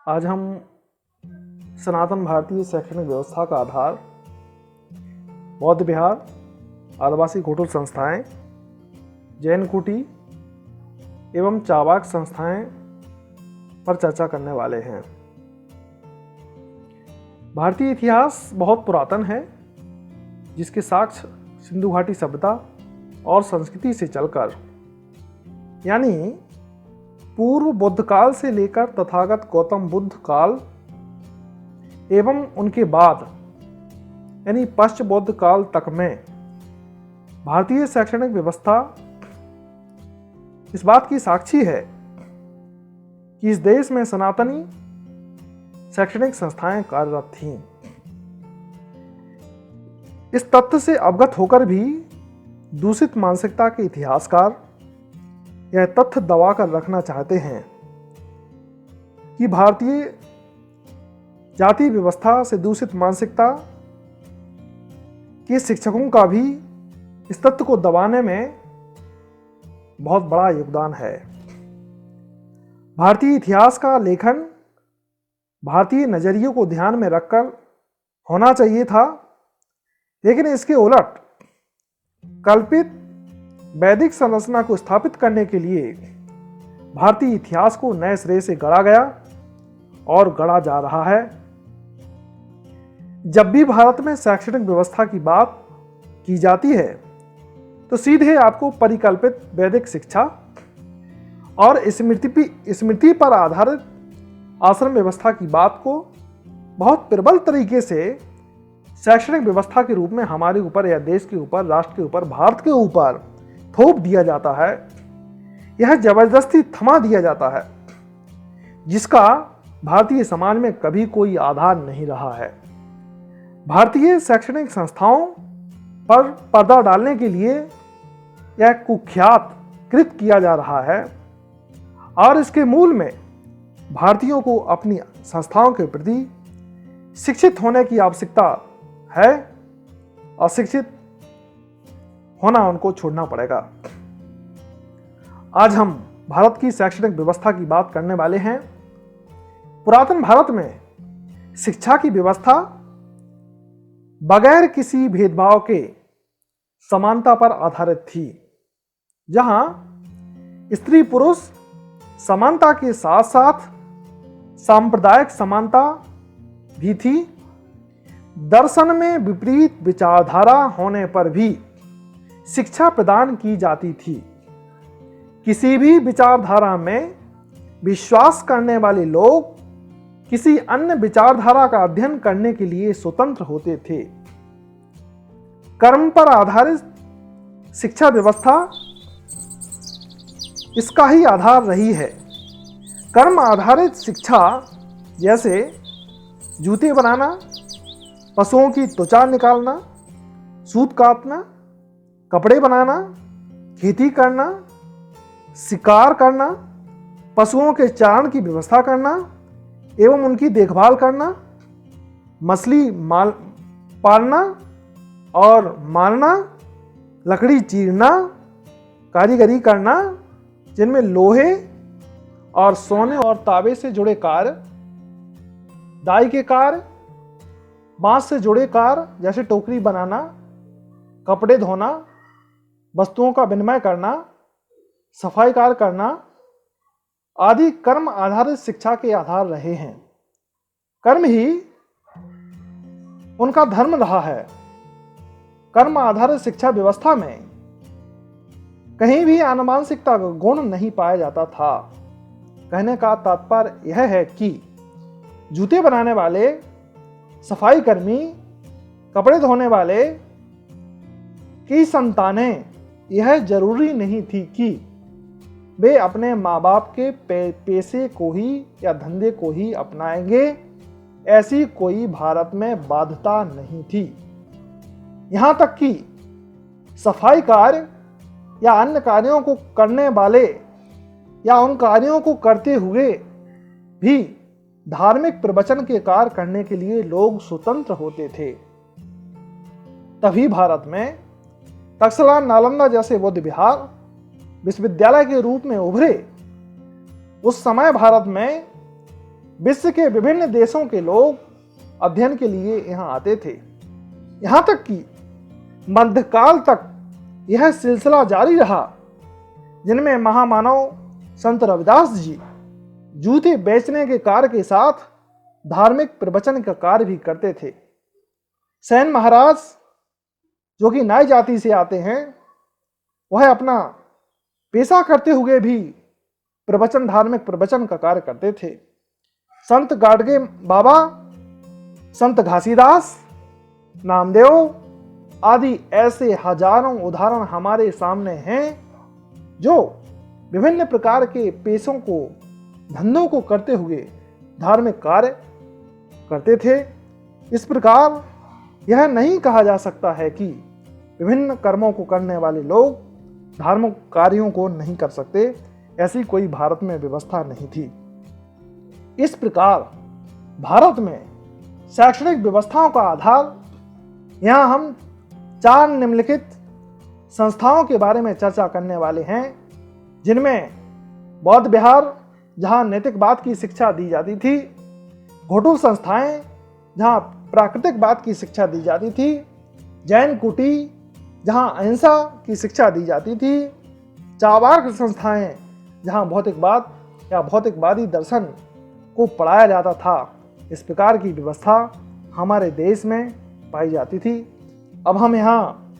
आज हम सनातन भारतीय शैक्षणिक व्यवस्था का आधार बौद्ध विहार, आदिवासी गुरुकुल संस्थाएं, जैन कुटी एवं चावाक संस्थाएं पर चर्चा करने वाले हैं। भारतीय इतिहास बहुत पुरातन है, जिसके साक्ष्य सिंधु घाटी सभ्यता और संस्कृति से चलकर यानी पूर्व बौद्ध काल से लेकर तथागत गौतम बुद्ध काल एवं उनके बाद यानी पश्च बौद्ध काल तक में भारतीय शैक्षणिक व्यवस्था इस बात की साक्षी है कि इस देश में सनातनी शैक्षणिक संस्थाएं कार्यरत थीं। इस तथ्य से अवगत होकर भी दूषित मानसिकता के इतिहासकार यह तथ्य दबा कर रखना चाहते हैं कि भारतीय जाति व्यवस्था से दूषित मानसिकता के शिक्षकों का भी इस तथ्य को दबाने में बहुत बड़ा योगदान है। भारतीय इतिहास का लेखन भारतीय नजरियों को ध्यान में रखकर होना चाहिए था, लेकिन इसके उलट कल्पित वैदिक संरचना को स्थापित करने के लिए भारतीय इतिहास को नए सिरे से गढ़ा गया और गढ़ा जा रहा है। जब भी भारत में शैक्षणिक व्यवस्था की बात की जाती है तो सीधे आपको परिकल्पित वैदिक शिक्षा और स्मृति पर आधारित आश्रम व्यवस्था की बात को बहुत प्रबल तरीके से शैक्षणिक व्यवस्था के रूप में हमारे ऊपर या देश के ऊपर, राष्ट्र के ऊपर, भारत के ऊपर थोप दिया जाता है। यह जबरदस्ती थमा दिया जाता है, जिसका भारतीय समाज में कभी कोई आधार नहीं रहा है। भारतीय शैक्षणिक संस्थाओं पर पर्दा डालने के लिए यह कुख्यात कृत किया जा रहा है और इसके मूल में भारतीयों को अपनी संस्थाओं के प्रति शिक्षित होने की आवश्यकता है। अशिक्षित होना उनको छोड़ना पड़ेगा। आज हम भारत की शैक्षणिक व्यवस्था की बात करने वाले हैं। पुरातन भारत में शिक्षा की व्यवस्था बगैर किसी भेदभाव के समानता पर आधारित थी, जहां स्त्री पुरुष समानता के साथ साथ सांप्रदायिक समानता भी थी। दर्शन में विपरीत विचारधारा होने पर भी शिक्षा प्रदान की जाती थी। किसी भी विचारधारा में विश्वास करने वाले लोग किसी अन्य विचारधारा का अध्ययन करने के लिए स्वतंत्र होते थे। कर्म पर आधारित शिक्षा व्यवस्था इसका ही आधार रही है। कर्म आधारित शिक्षा जैसे जूते बनाना, पशुओं की त्वचा निकालना, सूत काटना, कपड़े बनाना, खेती करना, शिकार करना, पशुओं के चारण की व्यवस्था करना एवं उनकी देखभाल करना, मछली पालना और मारना, लकड़ी चीरना, कारीगरी करना, जिनमें लोहे और सोने और तांबे से जुड़े कार्य, दाई के कार्य, बांस से जुड़े कार्य जैसे टोकरी बनाना, कपड़े धोना, वस्तुओं का विनिमय करना, सफाई कार्य करना आदि कर्म आधारित शिक्षा के आधार रहे हैं। कर्म ही उनका धर्म रहा है। कर्म आधारित शिक्षा व्यवस्था में कहीं भी आनुवांशिकता का गुण नहीं पाया जाता था। कहने का तात्पर्य यह है कि जूते बनाने वाले, सफाई कर्मी, कपड़े धोने वाले की संतानें यह जरूरी नहीं थी कि वे अपने माँ बाप के पेशे को ही या धंधे को ही अपनाएंगे। ऐसी कोई भारत में बाध्यता नहीं थी। यहाँ तक कि सफाई कार्य या अन्य कार्यों को करने वाले या उन कार्यों को करते हुए भी धार्मिक प्रवचन के कार्य करने के लिए लोग स्वतंत्र होते थे। तभी भारत में तक्षशिला, नालंदा जैसे बौद्ध विहार विश्वविद्यालय के रूप में उभरे। उस समय भारत में विश्व के विभिन्न देशों के लोग अध्ययन के लिए यहाँ आते थे। यहाँ तक कि मध्यकाल तक यह सिलसिला जारी रहा, जिनमें महामानव संत रविदास जी जूते बेचने के कार्य के साथ धार्मिक प्रवचन का कार्य भी करते थे। सेन महाराज, जो कि नाई जाति से आते हैं, वह अपना पेशा करते हुए भी प्रवचन, धार्मिक प्रवचन का कार्य करते थे। संत गाडगे बाबा, संत घासीदास, नामदेव आदि ऐसे हजारों उदाहरण हमारे सामने हैं जो विभिन्न प्रकार के पेशों को, धंधों को करते हुए धार्मिक कार्य करते थे। इस प्रकार यह नहीं कहा जा सकता है कि विभिन्न कर्मों को करने वाले लोग धार्मिक कार्यों को नहीं कर सकते। ऐसी कोई भारत में व्यवस्था नहीं थी। इस प्रकार भारत में शैक्षणिक व्यवस्थाओं का आधार, यहाँ हम 4 निम्नलिखित संस्थाओं के बारे में चर्चा करने वाले हैं, जिनमें बौद्ध विहार, जहाँ नैतिकवाद की शिक्षा दी जाती थी, घोटुल संस्थाएं, जहाँ प्राकृतिकवाद की शिक्षा दी जाती थी, जैन कुटी, जहाँ अहिंसा की शिक्षा दी जाती थी, चावार्क संस्थाएं, जहाँ भौतिकवाद या भौतिकवादी दर्शन को पढ़ाया जाता था। इस प्रकार की व्यवस्था हमारे देश में पाई जाती थी। अब हम यहाँ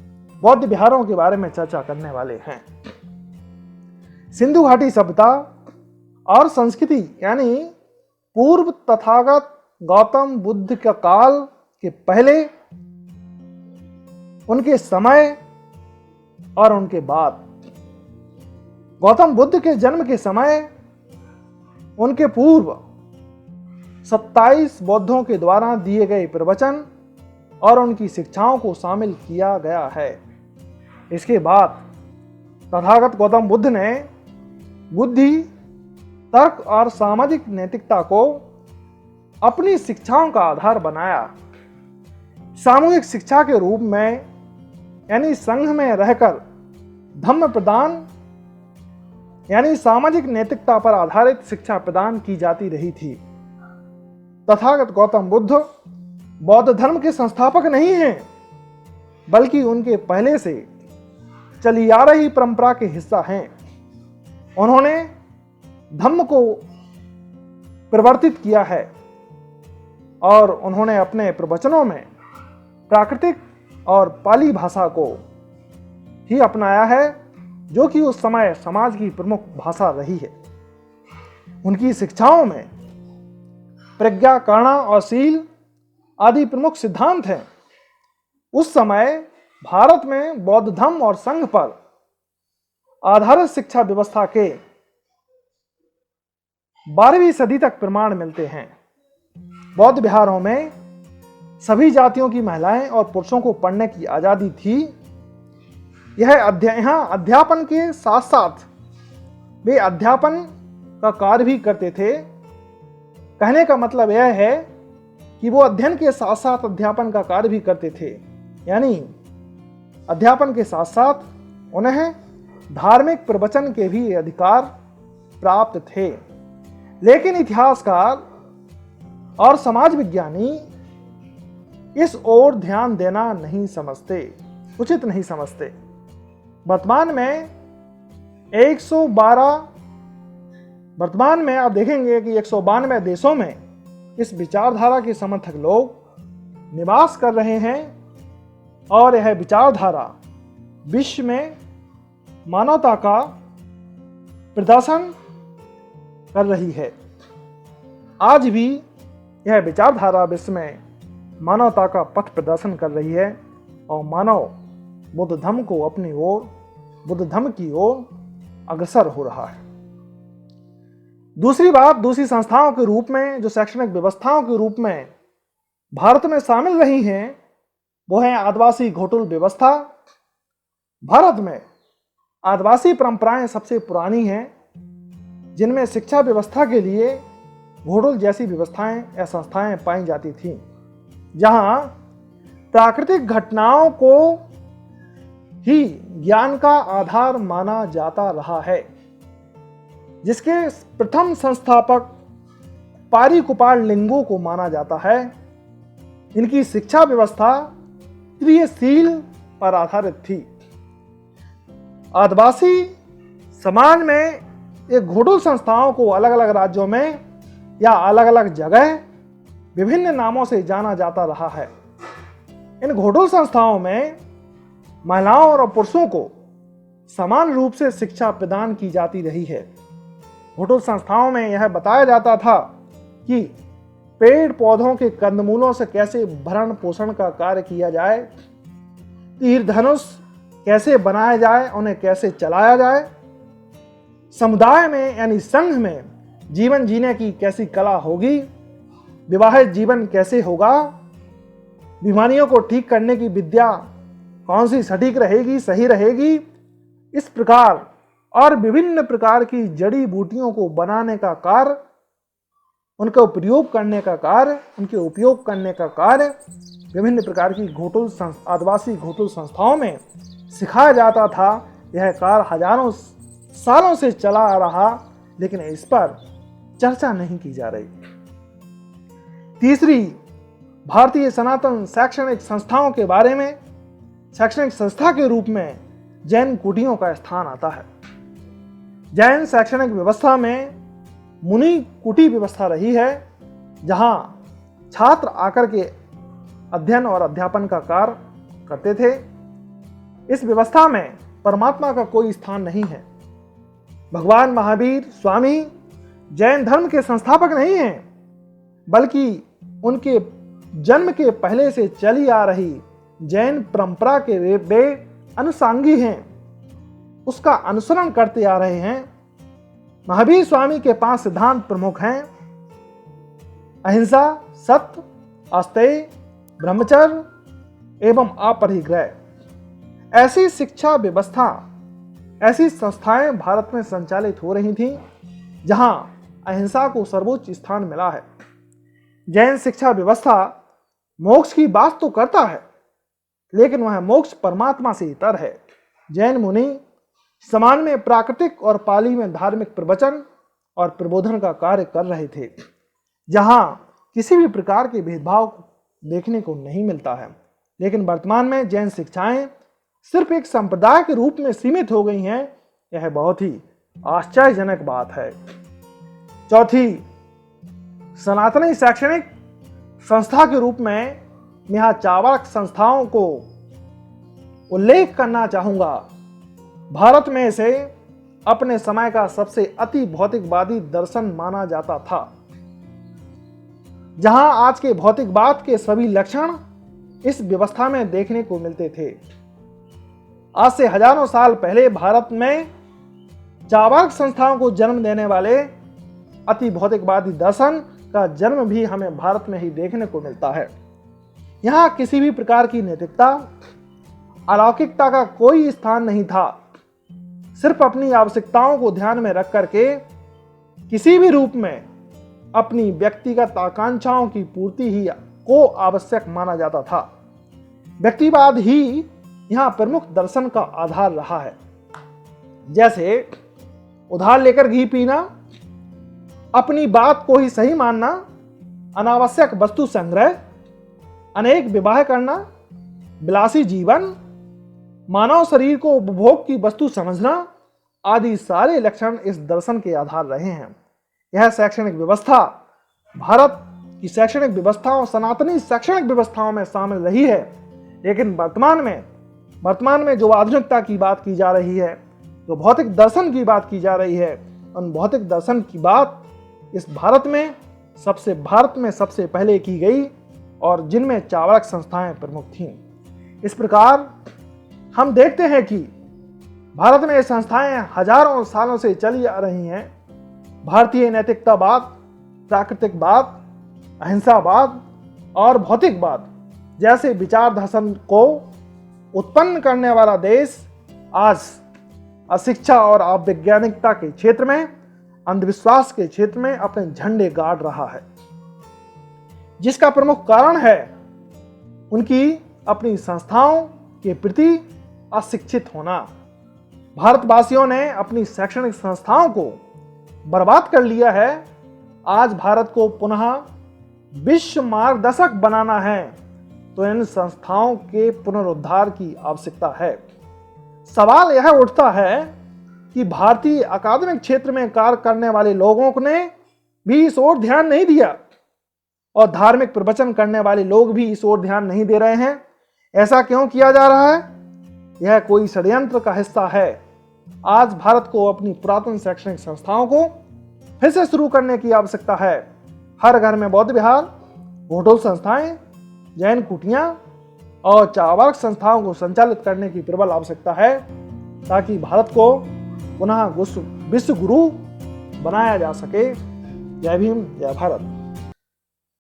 बौद्ध विहारों के बारे में चर्चा करने वाले हैं। सिंधु घाटी सभ्यता और संस्कृति, यानी पूर्व तथागत गौतम बुद्ध का काल के पहले, उनके समय और उनके बाद। गौतम बुद्ध के जन्म के समय उनके पूर्व 27 बौद्धों के द्वारा दिए गए प्रवचन और उनकी शिक्षाओं को शामिल किया गया है। इसके बाद तथागत गौतम बुद्ध ने बुद्धि, तर्क और सामाजिक नैतिकता को अपनी शिक्षाओं का आधार बनाया। सामूहिक शिक्षा के रूप में, यानी संघ में रहकर धम्म प्रदान, यानी सामाजिक नैतिकता पर आधारित शिक्षा प्रदान की जाती रही थी। तथागत गौतम बुद्ध बौद्ध धर्म के संस्थापक नहीं हैं, बल्कि उनके पहले से चली आ रही परंपरा के हिस्सा हैं। उन्होंने धम्म को परिवर्तित किया है और उन्होंने अपने प्रवचनों में प्राकृतिक और पाली भाषा को ही अपनाया है, जो कि उस समय समाज की प्रमुख भाषा रही है। उनकी शिक्षाओं में प्रज्ञा, करुणा और शील आदि प्रमुख सिद्धांत हैं। उस समय भारत में बौद्ध धर्म और संघ पर आधारित शिक्षा व्यवस्था के 12वीं सदी तक प्रमाण मिलते हैं। बौद्ध विहारों में सभी जातियों की महिलाएं और पुरुषों को पढ़ने की आजादी थी। यहाँ अध्यापन के साथ साथ वे अध्यापन का कार्य भी करते थे। कहने का मतलब यह है कि वो अध्ययन के साथ साथ अध्यापन का कार्य भी करते थे, यानी अध्यापन के साथ साथ उन्हें धार्मिक प्रवचन के भी अधिकार प्राप्त थे। लेकिन इतिहासकार और समाज विज्ञानी इस ओर ध्यान देना नहीं समझते, उचित नहीं समझते। वर्तमान में आप देखेंगे कि 192 देशों में इस विचारधारा के समर्थक लोग निवास कर रहे हैं और यह विचारधारा विश्व में मानवता का प्रदर्शन कर रही है। आज भी यह विचारधारा विश्व में मानवता का पथ प्रदर्शन कर रही है और मानव बुद्ध धर्म को अपनी ओर, बुद्ध धर्म की ओर अग्रसर हो रहा है। दूसरी बात, दूसरी संस्थाओं के रूप में, जो शैक्षणिक व्यवस्थाओं के रूप में भारत में शामिल रही हैं, वो है आदिवासी घोटुल व्यवस्था। भारत में आदिवासी परंपराएं सबसे पुरानी हैं, जिनमें शिक्षा व्यवस्था के लिए घोटुल जैसी व्यवस्थाएं या संस्थाएं पाई जाती थीं, जहां प्राकृतिक घटनाओं को ही ज्ञान का आधार माना जाता रहा है, जिसके प्रथम संस्थापक पारी कुपार लिंगों को माना जाता है। इनकी शिक्षा व्यवस्था क्रियाशील पर आधारित थी। आदिवासी समाज में ये घोटुल संस्थाओं को अलग अलग राज्यों में या अलग अलग जगह विभिन्न नामों से जाना जाता रहा है। इन घोटुल संस्थाओं में महिलाओं और पुरुषों को समान रूप से शिक्षा प्रदान की जाती रही है। घोटुल संस्थाओं में यह बताया जाता था कि पेड़ पौधों के कंदमूलों से कैसे भरण पोषण का कार्य किया जाए, तीर धनुष कैसे बनाया जाए, उन्हें कैसे चलाया जाए, समुदाय में यानी संघ में जीवन जीने की कैसी कला होगी, विवाहित जीवन कैसे होगा, बीमारियों को ठीक करने की विद्या कौन सी सटीक रहेगी, सही रहेगी। इस प्रकार और विभिन्न प्रकार की जड़ी बूटियों को बनाने का कार्य, उनका उपयोग करने का कार्य, उनके उपयोग करने का कार्य विभिन्न प्रकार की आदिवासी घोटुल संस्थाओं में सिखाया जाता था। यह कार्य हजारों सालों से चला आ रहा, लेकिन इस पर चर्चा नहीं की जा रही। तीसरी, भारतीय सनातन शैक्षणिक संस्थाओं के बारे में शैक्षणिक संस्था के रूप में जैन कुटियों का स्थान आता है। जैन शैक्षणिक व्यवस्था में मुनि कुटी व्यवस्था रही है, जहां छात्र आकर के अध्ययन और अध्यापन का कार्य करते थे। इस व्यवस्था में परमात्मा का कोई स्थान नहीं है। भगवान महावीर स्वामी जैन धर्म के संस्थापक नहीं हैं, बल्कि उनके जन्म के पहले से चली आ रही जैन परंपरा के वे अनुसांगी हैं, उसका अनुसरण करते आ रहे हैं। महावीर स्वामी के 5 सिद्धांत प्रमुख हैं: अहिंसा, सत्य, अस्तेय, ब्रह्मचर्य एवं अपरिग्रह। ऐसी शिक्षा व्यवस्था, ऐसी संस्थाएं भारत में संचालित हो रही थीं जहां अहिंसा को सर्वोच्च स्थान मिला है। जैन शिक्षा व्यवस्था मोक्ष की बात तो करता है, लेकिन वह मोक्ष परमात्मा से इतर है। जैन मुनि समाज में प्राकृतिक और पाली में धार्मिक प्रवचन और प्रबोधन का कार्य कर रहे थे, जहां किसी भी प्रकार के भेदभाव देखने को नहीं मिलता है। लेकिन वर्तमान में जैन शिक्षाएं सिर्फ एक संप्रदाय के रूप में सीमित हो गई हैं। यह बहुत ही आश्चर्यजनक बात है। चौथी, सनातनी शैक्षणिक संस्था के रूप में यहाँ चावाक संस्थाओं को उल्लेख करना चाहूंगा। भारत में इसे अपने समय का सबसे अति भौतिकवादी दर्शन माना जाता था, जहां आज के भौतिकवाद के सभी लक्षण इस व्यवस्था में देखने को मिलते थे। आज से हजारों साल पहले भारत में चावाक संस्थाओं को जन्म देने वाले अति भौतिकवादी दर्शन का जन्म भी हमें भारत में ही देखने को मिलता है। यहाँ किसी भी प्रकार की नैतिकता, अलौकिकता का कोई स्थान नहीं था। सिर्फ अपनी आवश्यकताओं को ध्यान में रख करके किसी भी रूप में अपनी व्यक्तिगत आकांक्षाओं की पूर्ति ही को आवश्यक माना जाता था। व्यक्तिवाद ही यहाँ प्रमुख दर्शन का आधार रहा है। जैसे उधार लेकर घी पीना, अपनी बात को ही सही मानना, अनावश्यक वस्तु संग्रह, अनेक विवाह करना, विलासी जीवन, मानव शरीर को उपभोग की वस्तु समझना आदि सारे लक्षण इस दर्शन के आधार रहे हैं। यह शैक्षणिक व्यवस्था भारत की शैक्षणिक व्यवस्थाओं, सनातनी शैक्षणिक व्यवस्थाओं में शामिल रही है। लेकिन वर्तमान में जो आधुनिकता की बात की जा रही है, जो भौतिक दर्शन की बात की जा रही है, उन भौतिक दर्शन की बात इस भारत में सबसे पहले की गई, और जिनमें चावाक संस्थाएं प्रमुख थीं। इस प्रकार हम देखते हैं कि भारत में ये संस्थाएं हजारों सालों से चली आ रही हैं। भारतीय नैतिकतावाद, प्राकृतिकवाद, अहिंसावाद और भौतिकवाद जैसे विचार दर्शन को उत्पन्न करने वाला देश आज अशिक्षा और अवैज्ञानिकता के क्षेत्र में, अंधविश्वास के क्षेत्र में अपने झंडे गाड़ रहा है, जिसका प्रमुख कारण है उनकी अपनी संस्थाओं के प्रति अशिक्षित होना। भारतवासियों ने अपनी शैक्षणिक संस्थाओं को बर्बाद कर लिया है आज भारत को पुनः विश्व मार्गदर्शक बनाना है तो इन संस्थाओं के पुनरुद्धार की आवश्यकता है। सवाल यह उठता है कि भारतीय अकादमिक क्षेत्र में कार्य करने वाले लोगों ने भी इस ओर ध्यान नहीं दिया और धार्मिक प्रवचन करने वाले लोग भी इस ओर ध्यान नहीं दे रहे हैं। ऐसा क्यों किया जा रहा है? यह कोई षड्यंत्र का हिस्सा है। आज भारत को अपनी पुरातन शैक्षणिक संस्थाओं को फिर से शुरू करने की आवश्यकता है। हर घर में बौद्ध विहार, होटल संस्थाएं, जैन कुटियां और चावार्क संस्थाओं को संचालित करने की प्रबल आवश्यकता है ताकि भारत को पुनः विश्व गुरु बनाया जा सके। जय भीम, जय भारत।